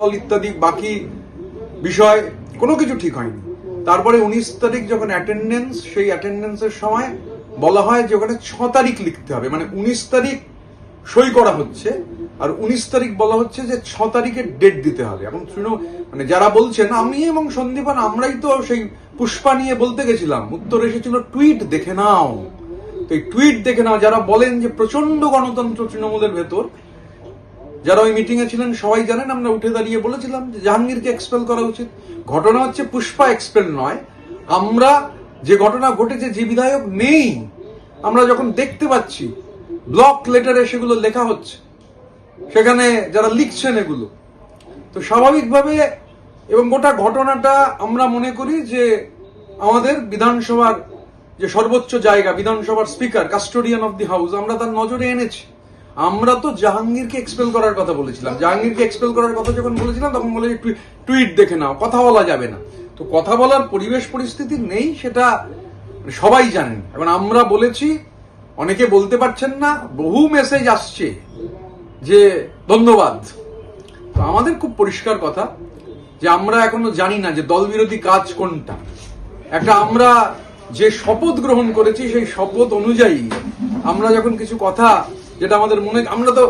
দল ইত্যাদি বাকি বিষয় কোনো কিছু ঠিক হয়নি। তারপরে 19 তারিখ যখন অ্যাটেন্ডেন্স, সেই অ্যাটেন্ডেন্সের সময় বলা হয় যে ওখানে 6 তারিখ লিখতে হবে, মানে 19 তারিখ সই করা হচ্ছে আর 19 তারিখ বলা হচ্ছে যে 6 তারিখের ডেট দিতে হবে। এখন শুনো, মানে যারা বলছেন, আমি এবং সন্দীপান আমরাই তো সেই পুষ্পা নিয়ে বলতে গেছিলাম, উত্তর এসেছিল টুইট দেখে নাও। তো এই টুইট দেখে নাও। যারা বলেন যে প্রচন্ড গণতন্ত্র তৃণমূলের ভেতর, যারা ওই মিটিং এ ছিলেন সবাই জানেন, আমরা উঠে দাঁড়িয়ে বলেছিলাম যে জাহাঙ্গীরকে এক্সপেল করা উচিত। ঘটনা হচ্ছে পুষ্পা এক্সপেল নয়, আমরা যে ঘটনা ঘটেছে, যে বিধায়ক নেই, আমরা যখন দেখতে পাচ্ছি ব্লক লেটারে সেগুলো লেখা হচ্ছে, সেখানে যারা লিখছেন এগুলো, তো স্বাভাবিকভাবে এবং গোটা ঘটনাটা আমরা মনে করি যে আমাদের বিধানসভার যে সর্বোচ্চ জায়গা, বিধানসভার speaker, custodian of the house, আমরা তার নজরে এনেছি। আমরা তো জাহাঙ্গীরকে এক্সপেল করার কথা বলেছিলাম। জাহাঙ্গীরকে এক্সপেল করার কথা যখন বলেছিলাম তখন বলে টুইট দেখে নাও, কথা বলা যাবে না। তো কথা বলার পরিবেশ পরিস্থিতি নেই, সেটা সবাই জানেন। এবং আমরা বলেছি, অনেকে বলতে পারছেন না, বহু মেসেজ আসছে যে ধন্যবাদ। তো আমাদের খুব পরিষ্কার কথা যে আমরা এখনো জানি না যে দল বিরোধী কাজ কোনটা। একটা আমরা যে শপথ গ্রহণ করেছি, সেই শপথ অনুযায়ী আমরা যখন কিছু কথা, যেটা আমাদের মনে, আমরা তো